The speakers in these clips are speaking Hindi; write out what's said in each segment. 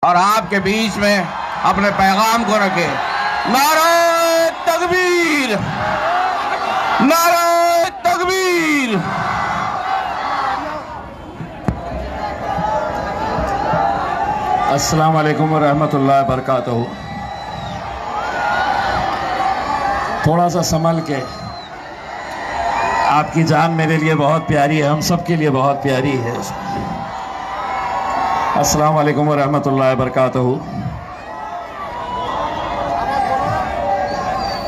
और आपके बीच में अपने पैगाम को रखे। नारे तकबीर, नारे तकबीर। अस्सलाम वालेकुम व रहमतुल्लाहि व बरकातहू। थोड़ा सा संभल के, आपकी जान मेरे लिए बहुत प्यारी है, हम सब के लिए बहुत प्यारी है। अस्सलाम वालेकुम व रहमतुल्लाहि व बरकातहू।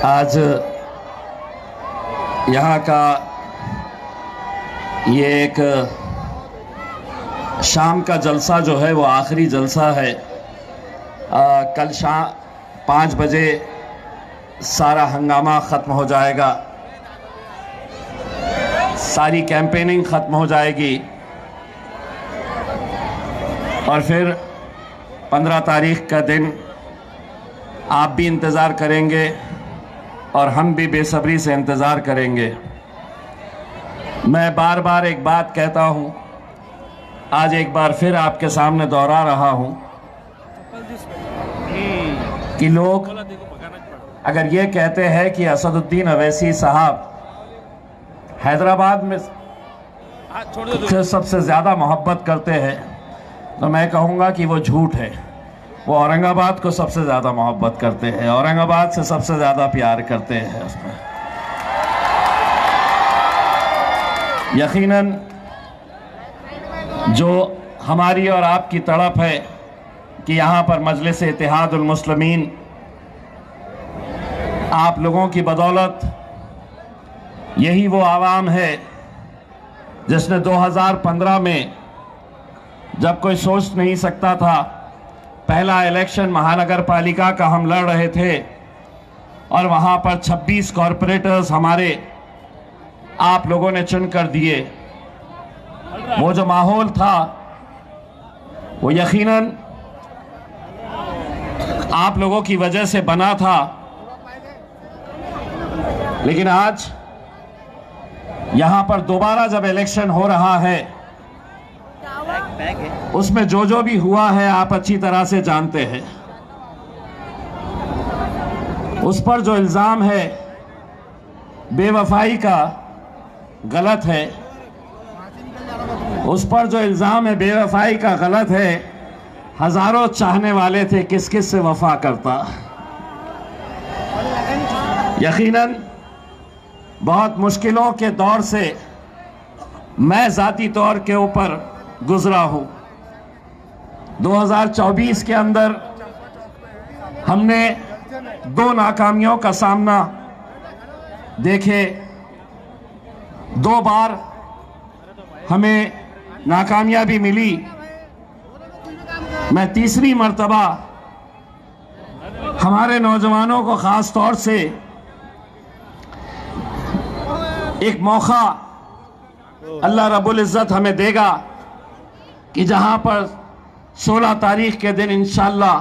आज यहाँ का ये एक शाम का जलसा जो है वो आखिरी जलसा है। कल शाम 5 बजे सारा हंगामा ख़त्म हो जाएगा, सारी कैंपेनिंग ख़त्म हो जाएगी और फिर 15 तारीख का दिन आप भी इंतज़ार करेंगे और हम भी बेसब्री से इंतज़ार करेंगे। मैं बार बार एक बात कहता हूँ, आज एक बार फिर आपके सामने दोहरा रहा हूँ कि लोग अगर ये कहते हैं कि असदुद्दीन अवैसी साहब हैदराबाद में सबसे ज़्यादा मोहब्बत करते हैं, तो मैं कहूँगा कि वो झूठ है। वो औरंगाबाद को सबसे ज़्यादा मोहब्बत करते हैं, औरंगाबाद से सबसे ज़्यादा प्यार करते हैं। उसमें यकीनन जो हमारी और आपकी तड़प है कि यहाँ पर मजलिस इत्तेहादुल मुस्लिमीन आप लोगों की बदौलत, यही वो आवाम है जिसने 2015 में, जब कोई सोच नहीं सकता था, पहला इलेक्शन महानगर पालिका का हम लड़ रहे थे और वहाँ पर 26 कॉरपोरेटर्स हमारे आप लोगों ने चुन कर दिए। वो जो माहौल था वो यकीनन आप लोगों की वजह से बना था, लेकिन आज यहाँ पर दोबारा जब इलेक्शन हो रहा है, उसमें जो भी हुआ है आप अच्छी तरह से जानते हैं। उस पर जो इल्ज़ाम है बेवफाई का, गलत है। उस पर जो इल्ज़ाम है बेवफाई का, गलत है। हज़ारों चाहने वाले थे, किस किस से वफा करता। यकीनन बहुत मुश्किलों के दौर से मैं ज़ाती तौर के ऊपर गुज़रा हूँ। 2024 के अंदर हमने 2 नाकामियों का सामना देखे। 2 बार हमें नाकामयाबी मिली। मैं तीसरी मर्तबा हमारे नौजवानों को ख़ास तौर से एक मौका अल्लाह रब्बुल इज़्ज़त हमें देगा कि जहां पर 16 तारीख के दिन इंशाअल्लाह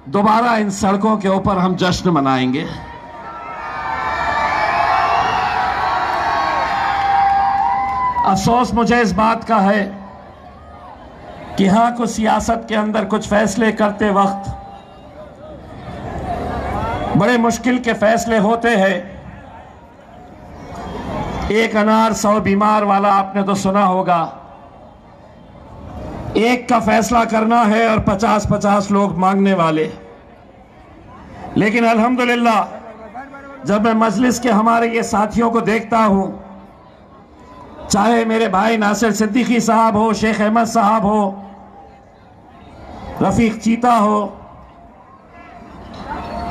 दोबारा इन सड़कों के ऊपर हम जश्न मनाएंगे। अफसोस मुझे इस बात का है कि हाँ, कुछ सियासत के अंदर कुछ फैसले करते वक्त बड़े मुश्किल के फैसले होते हैं। एक अनार 100 बीमार वाला आपने तो सुना होगा। एक का फैसला करना है और 50-50 लोग मांगने वाले। लेकिन अल्हम्दुलिल्लाह जब मैं मजलिस के हमारे ये साथियों को देखता हूँ, चाहे मेरे भाई नासिर सिद्दीकी साहब हो, शेख अहमद साहब हो, रफीक चीता हो,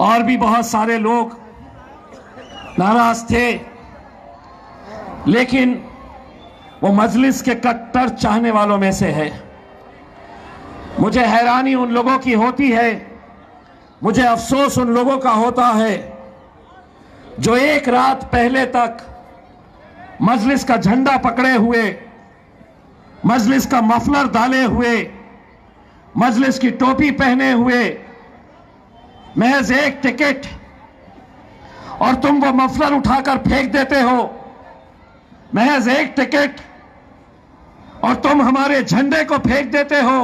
और भी बहुत सारे लोग नाराज थे, लेकिन वो मजलिस के कट्टर चाहने वालों में से है। मुझे हैरानी उन लोगों की होती है, मुझे अफसोस उन लोगों का होता है जो एक रात पहले तक मजलिस का झंडा पकड़े हुए, मजलिस का मफलर डाले हुए, मजलिस की टोपी पहने हुए, महज एक टिकट और तुम वो मफलर उठाकर फेंक देते हो। महज एक टिकट और तुम हमारे झंडे को फेंक देते हो।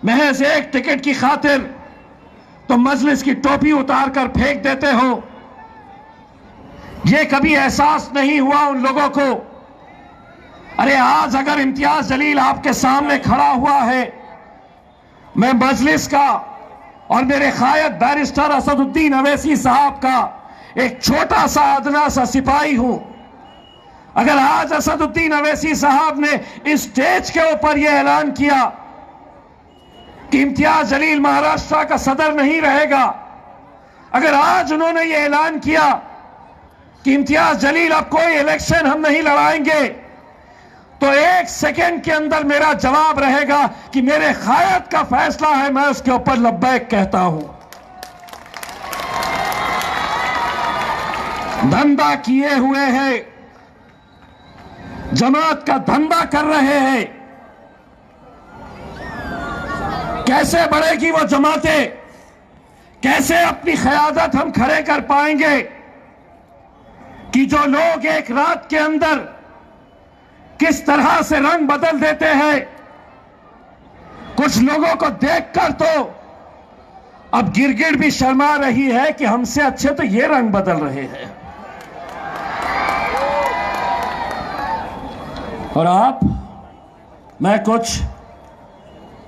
महज एक टिकट की खातिर तुम मजलिस की टोपी उतार कर फेंक देते हो। यह कभी एहसास नहीं हुआ उन लोगों को? अरे आज अगर इम्तियाज जलील आपके सामने खड़ा हुआ है, मैं मजलिस का और मेरे कायद बैरिस्टर असदुद्दीन अवैसी साहब का एक छोटा सा अदना सा सिपाही हूं। अगर आज असदुद्दीन अवैसी साहब ने इस स्टेज के ऊपर यह ऐलान किया कि इम्तियाज जलील महाराष्ट्र का सदर नहीं रहेगा, अगर आज उन्होंने यह ऐलान किया कि इम्तियाज जलील अब कोई इलेक्शन हम नहीं लड़ाएंगे, तो एक सेकंड के अंदर मेरा जवाब रहेगा कि मेरे कायद का फैसला है, मैं उसके ऊपर लब्बैक कहता हूं। धंधा किए हुए हैं, जमात का धंधा कर रहे हैं। कैसे बढ़ेगी वो जमातें? कैसे अपनी क़यादत हम खड़े कर पाएंगे कि जो लोग एक रात के अंदर किस तरह से रंग बदल देते हैं? कुछ लोगों को देखकर तो अब गिरगिट भी शर्मा रही है कि हमसे अच्छे तो ये रंग बदल रहे हैं। और आप, मैं कुछ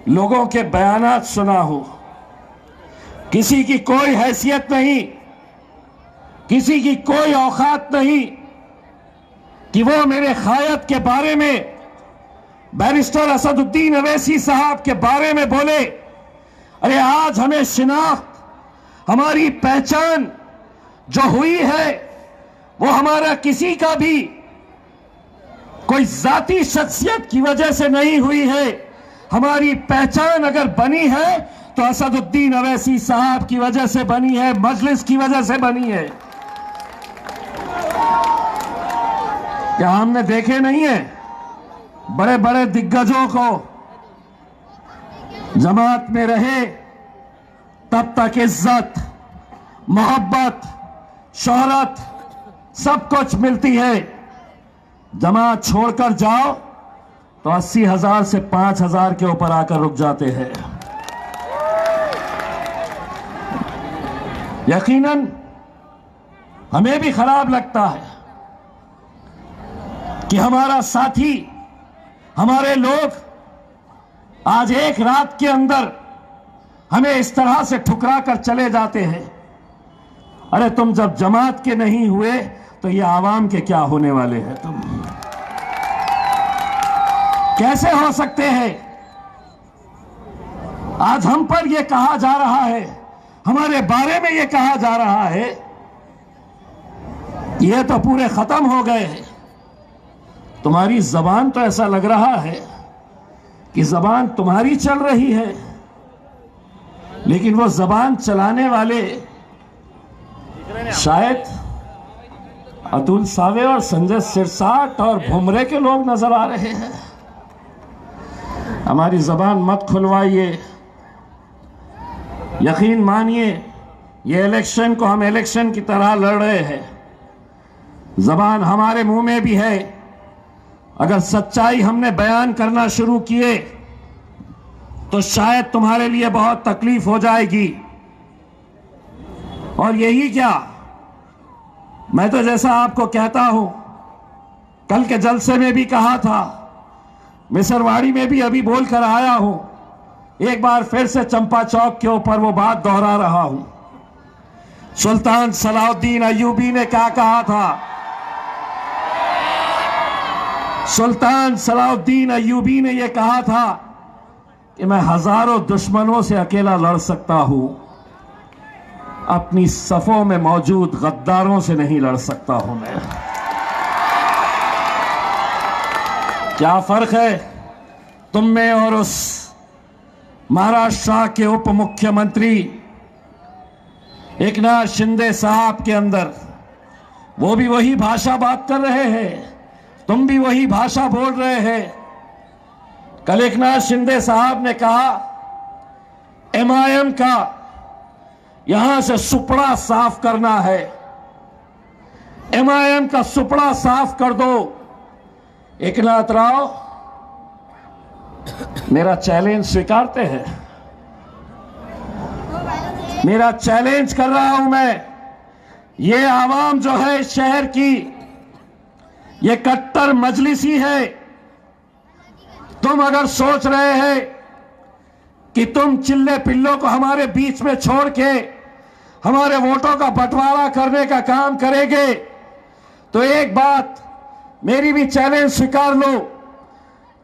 लोगों के बयानात सुना हूं, किसी की कोई हैसियत नहीं, किसी की कोई औकात नहीं कि वो मेरे कायद के बारे में, बैरिस्टर असदुद्दीन अवैसी साहब के बारे में बोले। अरे आज हमें शिनाख्त, हमारी पहचान जो हुई है वो हमारा किसी का भी कोई जाती शख्सियत की वजह से नहीं हुई है। हमारी पहचान अगर बनी है तो असदुद्दीन अवैसी साहब की वजह से बनी है, मजलिस की वजह से बनी है। क्या हमने देखे नहीं है बड़े बड़े दिग्गजों को जमात में रहे तब तक इज्जत, मोहब्बत, शोहरत सब कुछ मिलती है, जमात छोड़कर जाओ तो 80,000 से 5,000 के ऊपर आकर रुक जाते हैं। यकीनन हमें भी खराब लगता है कि हमारा साथी, हमारे लोग आज एक रात के अंदर हमें इस तरह से ठुकरा कर चले जाते हैं। अरे तुम जब जमात के नहीं हुए तो ये आवाम के क्या होने वाले हैं? तुम कैसे हो सकते हैं? आज हम पर यह कहा जा रहा है, हमारे बारे में यह कहा जा रहा है, ये तो पूरे खत्म हो गए हैं। तुम्हारी जबान तो ऐसा लग रहा है कि जबान तुम्हारी चल रही है, लेकिन वो जबान चलाने वाले शायद अतुल सावे और संजय सिरसाट और भुमरे के लोग नजर आ रहे हैं। हमारी जबान मत खुलवाइए। यकीन मानिए, ये इलेक्शन को हम इलेक्शन की तरह लड़ रहे हैं। जबान हमारे मुंह में भी है। अगर सच्चाई हमने बयान करना शुरू किए तो शायद तुम्हारे लिए बहुत तकलीफ हो जाएगी। और यही क्या, मैं तो जैसा आपको कहता हूं, कल के जलसे में भी कहा था, मिसरवाड़ी में भी अभी बोलकर आया हूं, एक बार फिर से चंपा चौक के ऊपर वो बात दोहरा रहा हूं। सुल्तान सलाउद्दीन अय्यूबी ने क्या कहा था? सुल्तान सलाउद्दीन अय्यूबी ने यह कहा था कि मैं हजारों दुश्मनों से अकेला लड़ सकता हूं, अपनी सफों में मौजूद गद्दारों से नहीं लड़ सकता हूं मैं। क्या फर्क है तुम में और उस महाराष्ट्र के उप मुख्यमंत्री एकनाथ शिंदे साहब के अंदर? वो भी वही भाषा बात कर रहे हैं, तुम भी वही भाषा बोल रहे हैं। कल एकनाथ शिंदे साहब ने कहा एमआईएम का यहां से सुपड़ा साफ करना है, एमआईएम का सुपड़ा साफ कर दो। एकनाथ राव मेरा चैलेंज स्वीकारते हैं? मेरा चैलेंज कर रहा हूं मैं, ये आवाम जो है इस शहर की, ये कट्टर मजलिसी है। तुम अगर सोच रहे हैं कि तुम चिल्ले पिल्लों को हमारे बीच में छोड़ के हमारे वोटों का बंटवारा करने का काम करेंगे, तो एक बात मेरी भी चैलेंज स्वीकार लो,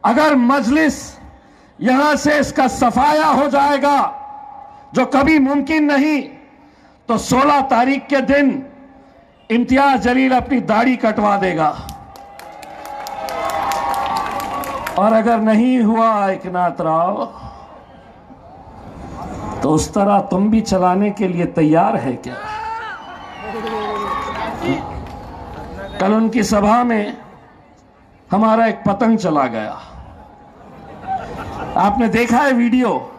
अगर मजलिस यहां से इसका सफाया हो जाएगा, जो कभी मुमकिन नहीं, तो 16 तारीख के दिन इम्तियाज जलील अपनी दाढ़ी कटवा देगा। और अगर नहीं हुआ एकनाथ राव, तो उस तरह तुम भी चलाने के लिए तैयार है क्या? कल उनकी सभा में हमारा एक पतंग चला गया, आपने देखा है वीडियो।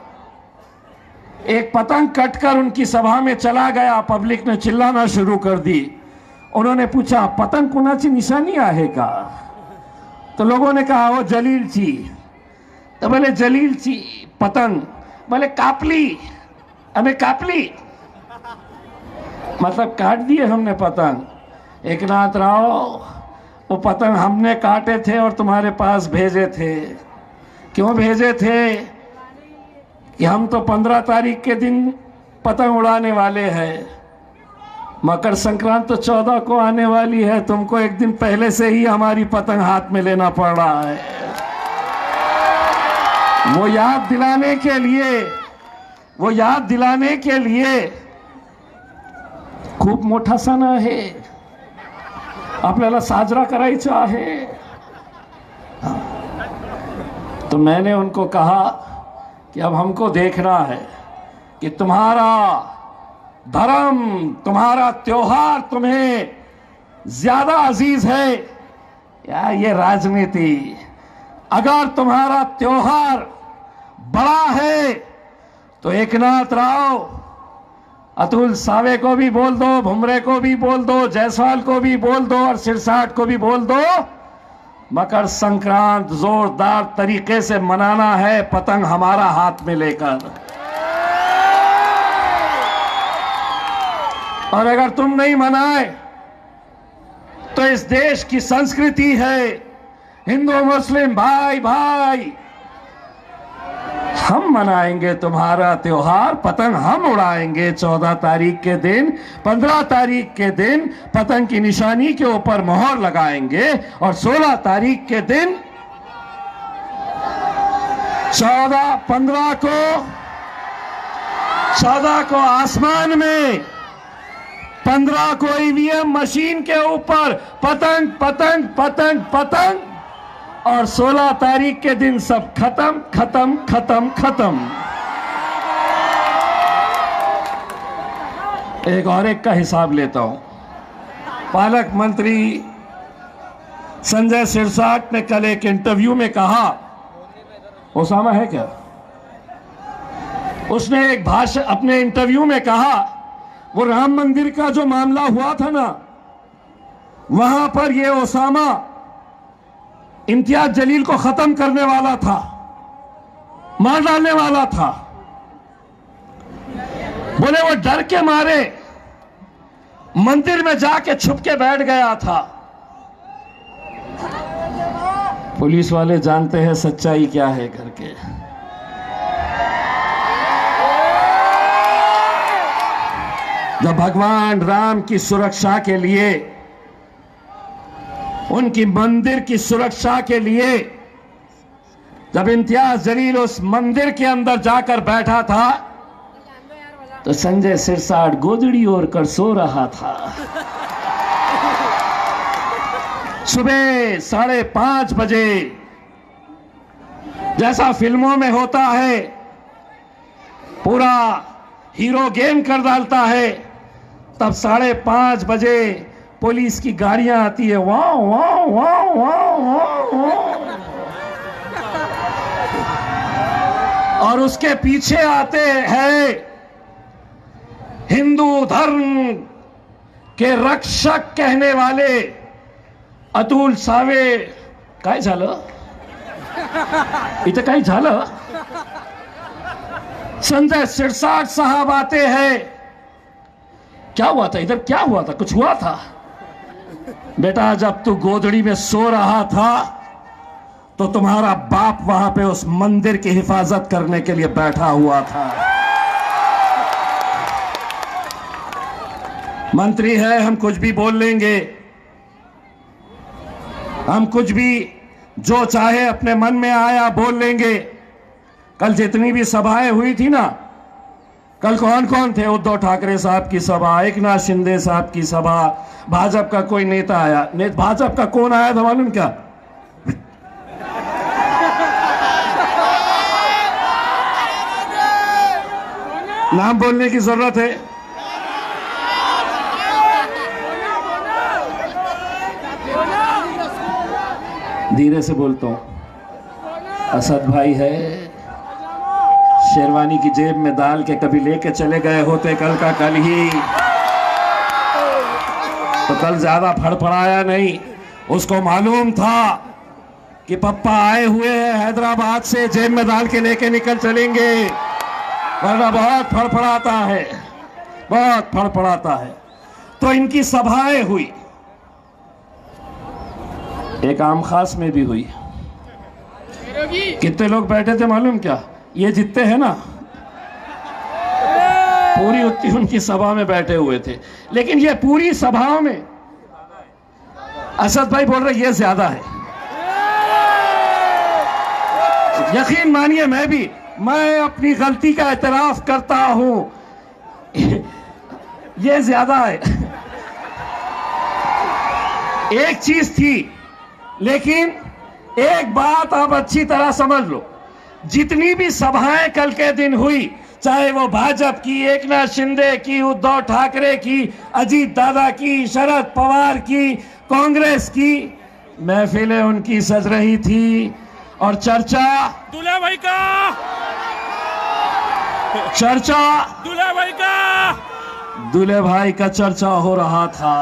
एक पतंग कटकर उनकी सभा में चला गया, पब्लिक ने चिल्लाना शुरू कर दी। उन्होंने पूछा पतंग कोणाची निशानी आहे का? तो लोगों ने कहा वो जलील ची। तो बोले जलील ची पतंग, बोले कापली, हमें कापली, मतलब काट दिए हमने पतंग। एकनाथ राव, वो पतंग हमने काटे थे और तुम्हारे पास भेजे थे। क्यों भेजे थे? कि हम तो 15 तारीख के दिन पतंग उड़ाने वाले हैं, मकर संक्रांत तो 14 को आने वाली है, तुमको एक दिन पहले से ही हमारी पतंग हाथ में लेना पड़ रहा है। वो याद दिलाने के लिए खूप मोठा सण आहे, आपल्याला साजरा करायचा आहे। तो मैंने उनको कहा कि अब हमको देखना है कि तुम्हारा धर्म, तुम्हारा त्योहार तुम्हें ज्यादा अजीज है या ये राजनीति? अगर तुम्हारा त्योहार बड़ा है तो एकनाथ राव, अतुल सावे को भी बोल दो, भुमरे को भी बोल दो, जायसवाल को भी बोल दो और सिरसाट को भी बोल दो, मकर संक्रांत जोरदार तरीके से मनाना है, पतंग हमारा हाथ में लेकर। और अगर तुम नहीं मनाए तो इस देश की संस्कृति है, हिंदू मुस्लिम भाई भाई, हम मनाएंगे तुम्हारा त्योहार, पतंग हम उड़ाएंगे 14 तारीख के दिन। 15 तारीख के दिन पतंग की निशानी के ऊपर मोहर लगाएंगे और 16 तारीख के दिन 14 को आसमान में, 15 को ईवीएम मशीन के ऊपर पतंग पतंग पतंग पतंग, और 16 तारीख के दिन सब खत्म खत्म खत्म खत्म। एक का हिसाब लेता हूं। पालक मंत्री संजय सिरसाट ने कल एक इंटरव्यू में कहा, ओसामा है क्या? उसने एक भाषण अपने इंटरव्यू में कहा, वो राम मंदिर का जो मामला हुआ था ना, वहां पर ये ओसामा इम्तियाज जलील को खत्म करने वाला था, मार डालने वाला था। बोले वो डर के मारे मंदिर में जाके छुप के बैठ गया था। पुलिस वाले जानते हैं सच्चाई क्या है करके। जब भगवान राम की सुरक्षा के लिए, उनकी मंदिर की सुरक्षा के लिए, जब इम्तियाज जलील उस मंदिर के अंदर जाकर बैठा था, तो संजय सिरसाट गोदड़ी ओढ़ कर सो रहा था। सुबह 5:30 बजे, जैसा फिल्मों में होता है, पूरा हीरो गेम कर डालता है, तब 5:30 बजे पुलिस की गाड़ियां आती है, वाह वाह वाह वाह वाह, और उसके पीछे आते हैं हिंदू धर्म के रक्षक कहने वाले अतुल सावे। काय झालं इथं? काय झालं? संजय सिरसाट साहब आते हैं। क्या हुआ था इधर, क्या हुआ था, कुछ हुआ था? बेटा जब तू गोदड़ी में सो रहा था तो तुम्हारा बाप वहां पे उस मंदिर की हिफाजत करने के लिए बैठा हुआ था। मंत्री है, हम कुछ भी बोल लेंगे, हम कुछ भी जो चाहे अपने मन में आया बोल लेंगे। कल जितनी भी सभाएं हुई थी ना, कल कौन कौन थे? उद्धव ठाकरे साहब की सभा, एकनाथ शिंदे साहब की सभा, भाजपा का कोई नेता आया। भाजपा का कौन आया था मालूम क्या? नाम बोलने की जरूरत है? धीरे से बोलता हूं। असद भाई है, शेरवानी की जेब में डाल के कभी लेके चले गए होते कल का कल ही, तो कल ज्यादा फड़फड़ाया नहीं। उसको मालूम था कि पप्पा आए हुए हैं हैदराबाद से, जेब में डाल के लेके निकल चलेंगे, वरना बहुत फड़फड़ाता है, बहुत फड़फड़ाता है। तो इनकी सभाएं हुई, एक आम खास में भी हुई। कितने लोग बैठे थे मालूम क्या? ये जितने हैं ना, पूरी उतनी उनकी सभा में बैठे हुए थे। लेकिन ये पूरी सभाओं में असद भाई बोल रहे ये ज्यादा है। यकीन मानिए मैं अपनी गलती का एतराफ करता हूं, ये ज्यादा है। एक चीज थी, लेकिन एक बात आप अच्छी तरह समझ लो, जितनी भी सभाएं कल के दिन हुई, चाहे वो भाजपा की, एकनाथ शिंदे की, उद्धव ठाकरे की, अजीत दादा की, शरद पवार की, कांग्रेस की, महफिलें उनकी सज रही थी और चर्चा दूल्हा भाई का, चर्चा दूल्हा भाई का, दूल्हे भाई का चर्चा हो रहा था,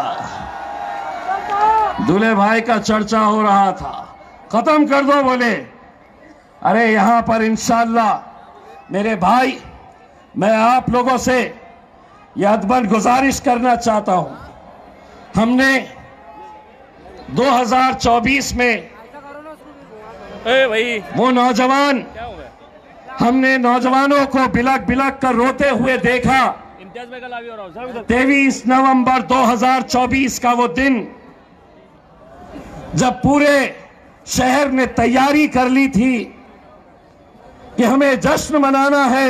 दूल्हे भाई का चर्चा हो रहा था। खत्म कर दो बोले। अरे यहां पर इंशाअल्लाह मेरे भाई, मैं आप लोगों से यह अदबन गुजारिश करना चाहता हूं। हमने 2024 में भाई वो नौजवान, क्या हो गया? हमने नौजवानों को बिलक बिलक कर रोते हुए देखा। इम्तियाज भाई का लाभी हो रहा हूँ 23 नवंबर 2024 का वो दिन, जब पूरे शहर ने तैयारी कर ली थी कि हमें जश्न मनाना है,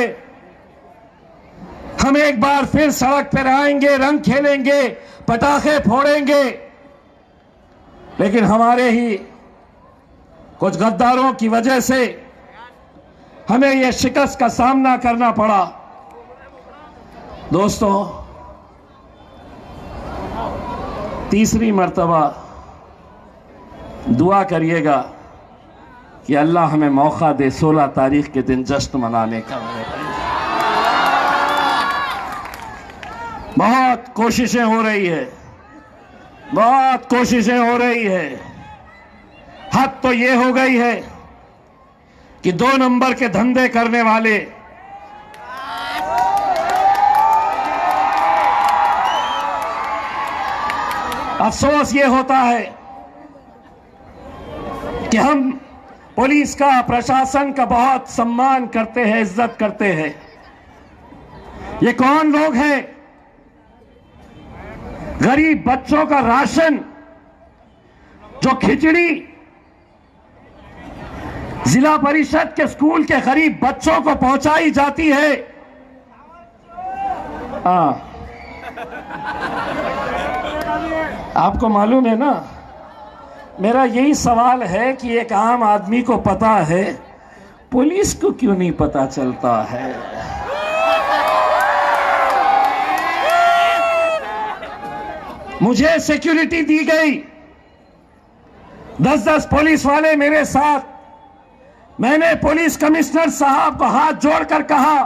हम एक बार फिर सड़क पर आएंगे, रंग खेलेंगे, पटाखे फोड़ेंगे। लेकिन हमारे ही कुछ गद्दारों की वजह से हमें यह शिकस्त का सामना करना पड़ा। दोस्तों, तीसरी मर्तबा दुआ करिएगा कि अल्लाह हमें मौका दे 16 तारीख के दिन जश्न मनाने का। बहुत कोशिशें हो रही है, बहुत कोशिशें हो रही है। हद तो ये हो गई है कि 2 नंबर के धंधे करने वाले अफसोस ये होता है कि हम पुलिस का, प्रशासन का बहुत सम्मान करते हैं, इज्जत करते हैं। ये कौन लोग हैं? गरीब बच्चों का राशन, जो खिचड़ी जिला परिषद के स्कूल के गरीब बच्चों को पहुंचाई जाती है। आपको मालूम है ना, मेरा यही सवाल है कि एक आम आदमी को पता है, पुलिस को क्यों नहीं पता चलता है? मुझे सिक्योरिटी दी गई, 10-10 पुलिस वाले मेरे साथ। मैंने पुलिस कमिश्नर साहब को हाथ जोड़कर कहा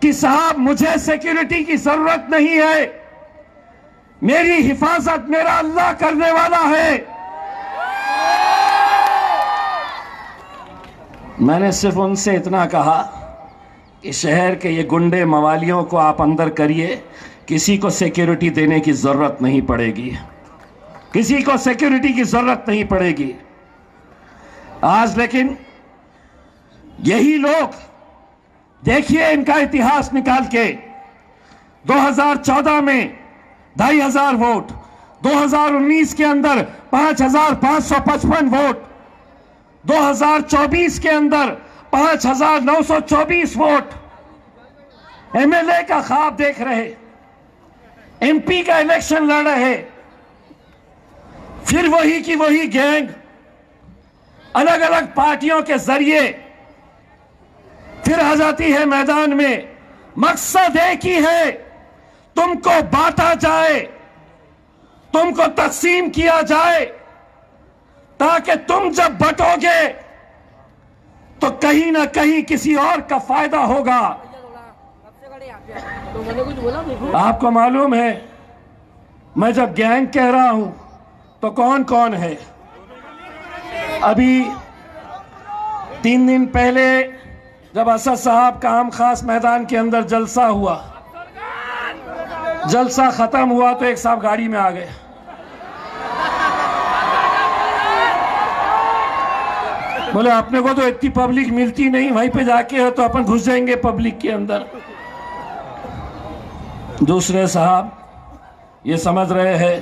कि साहब, मुझे सिक्योरिटी की जरूरत नहीं है, मेरी हिफाजत मेरा अल्लाह करने वाला है। मैंने सिर्फ उनसे इतना कहा कि शहर के ये गुंडे मवालियों को आप अंदर करिए, किसी को सिक्योरिटी देने की ज़रूरत नहीं पड़ेगी, किसी को सिक्योरिटी की ज़रूरत नहीं पड़ेगी। आज लेकिन यही लोग, देखिए इनका इतिहास निकाल के, 2014 में 2500 वोट, 2019 के अंदर 5555 वोट, 2024 के अंदर 5924 वोट। एमएलए का ख्वाब देख रहे, एमपी का इलेक्शन लड़ रहे, फिर वही की वही गैंग अलग अलग पार्टियों के जरिए फिर आ जाती है मैदान में। मकसद एक ही है, तुमको बांटा जाए, तुमको तकसीम किया जाए, ताकि तुम जब बटोगे तो कहीं ना कहीं किसी और का फायदा होगा। आपको मालूम है, मैं जब गैंग कह रहा हूं तो कौन कौन है? अभी 3 दिन पहले जब असद साहब का आम खास मैदान के अंदर जलसा हुआ, जलसा खत्म हुआ तो एक साहब गाड़ी में आ गए। बोले अपने को तो इतनी पब्लिक मिलती नहीं, वहीं पे जाके है तो अपन घुस जाएंगे पब्लिक के अंदर। दूसरे साहब ये समझ रहे हैं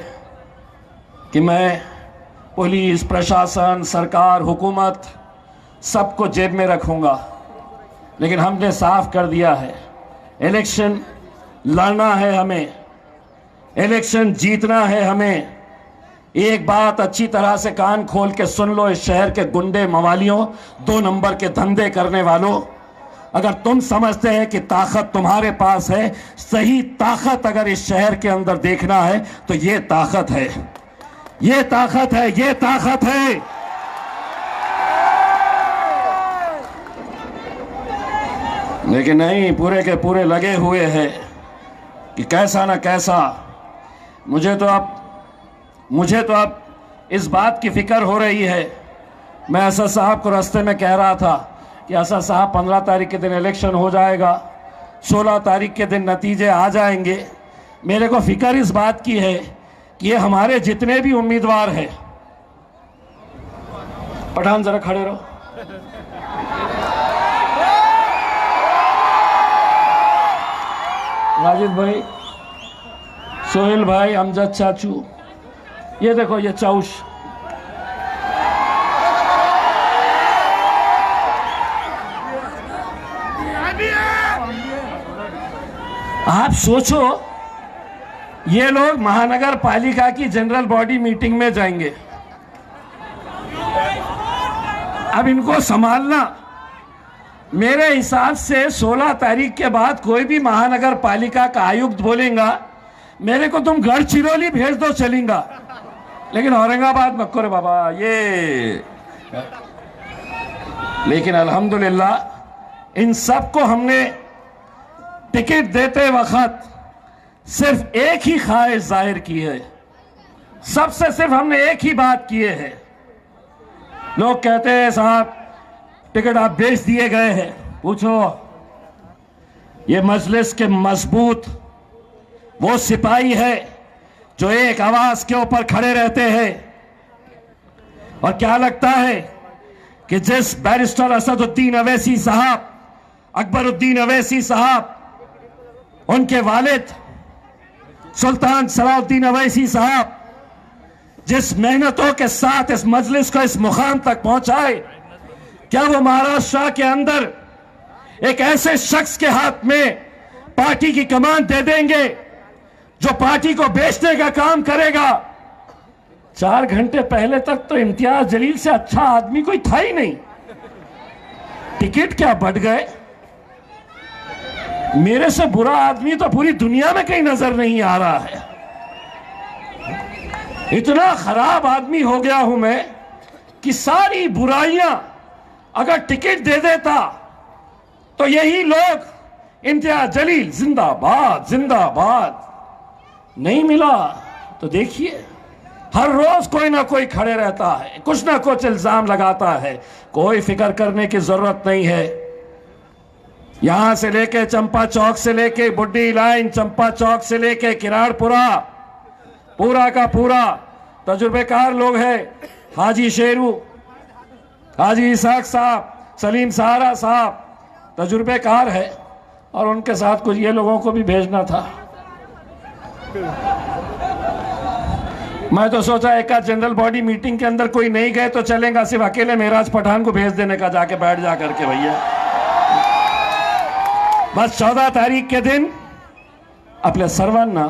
कि मैं पुलिस, प्रशासन, सरकार, हुकूमत सबको जेब में रखूंगा, लेकिन हमने साफ कर दिया है, इलेक्शन लड़ना है हमें, इलेक्शन जीतना है हमें। एक बात अच्छी तरह से कान खोल के सुन लो, इस शहर के गुंडे मवालियों, 2 नंबर के धंधे करने वालों, अगर तुम समझते हैं कि ताकत तुम्हारे पास है, सही ताकत अगर इस शहर के अंदर देखना है तो ये ताकत है, ये ताकत है, ये ताकत है। लेकिन नहीं, पूरे के पूरे लगे हुए हैं कि कैसा ना कैसा। मुझे तो अब इस बात की फिक्र हो रही है। मैं असद साहब को रास्ते में कह रहा था कि असद साहब 15 तारीख के दिन इलेक्शन हो जाएगा, 16 तारीख के दिन नतीजे आ जाएंगे। मेरे को फिक्र इस बात की है कि ये हमारे जितने भी उम्मीदवार हैं, पठान जरा खड़े रहो, वाजिद भाई, सोहेल भाई, अमजद चाचू, ये देखो ये चौश, आप सोचो ये लोग महानगर पालिका की जनरल बॉडी मीटिंग में जाएंगे। अब इनको संभालना, मेरे हिसाब से 16 तारीख के बाद कोई भी महानगर पालिका का आयुक्त बोलेगा मेरे को तुम गढ़चिरौली भेज दो चलेगा, लेकिन औरंगाबाद मत करो बाबा ये। लेकिन अल्हम्दुलिल्लाह इन सबको हमने टिकट देते वक्त सिर्फ एक ही ख्वाहिश जाहिर की है, सबसे सिर्फ हमने एक ही बात किए है। लोग कहते हैं साहब टिकट आप बेच दिए गए हैं, पूछो ये मजलिस के मजबूत वो सिपाही है जो एक आवाज के ऊपर खड़े रहते हैं। और क्या लगता है कि जिस बैरिस्टर असदुद्दीन अवैसी साहब, अकबरुद्दीन अवैसी साहब, उनके वालिद सुल्तान सलाउद्दीन अवैसी साहब जिस मेहनतों के साथ इस मजलिस को इस मुकाम तक पहुंचाए, क्या वो महाराष्ट्र के अंदर एक ऐसे शख्स के हाथ में पार्टी की कमान दे देंगे जो पार्टी को बेचने का काम करेगा? 4 घंटे पहले तक तो इम्तियाज जलील से अच्छा आदमी कोई था ही नहीं। टिकट क्या बढ़ गए? मेरे से बुरा आदमी तो पूरी दुनिया में कहीं नजर नहीं आ रहा है। इतना खराब आदमी हो गया हूं मैं कि सारी बुराइयां अगर टिकट दे देता तो यही लोग इम्तियाज जलील जिंदाबाद जिंदाबाद, नहीं मिला तो देखिए हर रोज कोई ना कोई खड़े रहता है, कुछ ना कुछ इल्जाम लगाता है। कोई फिक्र करने की जरूरत नहीं है। यहां से लेके चंपा चौक से लेके बुड्डी लाइन, चंपा चौक से लेके किराड़पुरा, पूरा का पूरा तजुर्बेकार लोग हैं। हाजी शेरू, हाजी इसाक साहब, सलीम सहारा साहब तजुर्बेकार है, और उनके साथ कुछ ये लोगों को भी भेजना था। मैं तो सोचा एक आध जनरल बॉडी मीटिंग के अंदर कोई नहीं गए तो चलेगा, सिर्फ अकेले मेराज पठान को भेज देने का, जाके बैठ जा करके भैया। बस 14 तारीख के दिन आपल्या सर्वांना,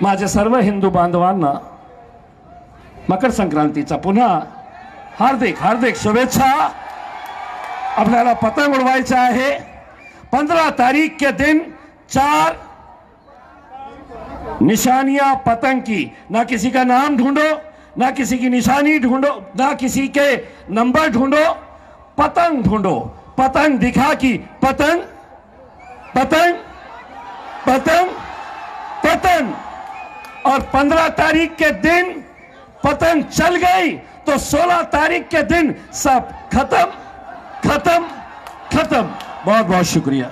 माझ्या सर्व हिंदू बांधवांना मकर संक्रांतीचा पुन्हा हार्दिक हार्दिक शुभेच्छा। आपल्याला पतंग उडवायचा आहे। 15 तारीख के दिन 4 निशानियां पतंग की, ना किसी का नाम ढूंढो, ना किसी की निशानी ढूंढो, ना किसी के नंबर ढूंढो, पतंग ढूंढो। पतंग दिखा कि पतंग पतंग पतंग पतंग, और 15 तारीख के दिन पतंग चल गई तो 16 तारीख के दिन सब खत्म खत्म खत्म। बहुत बहुत शुक्रिया।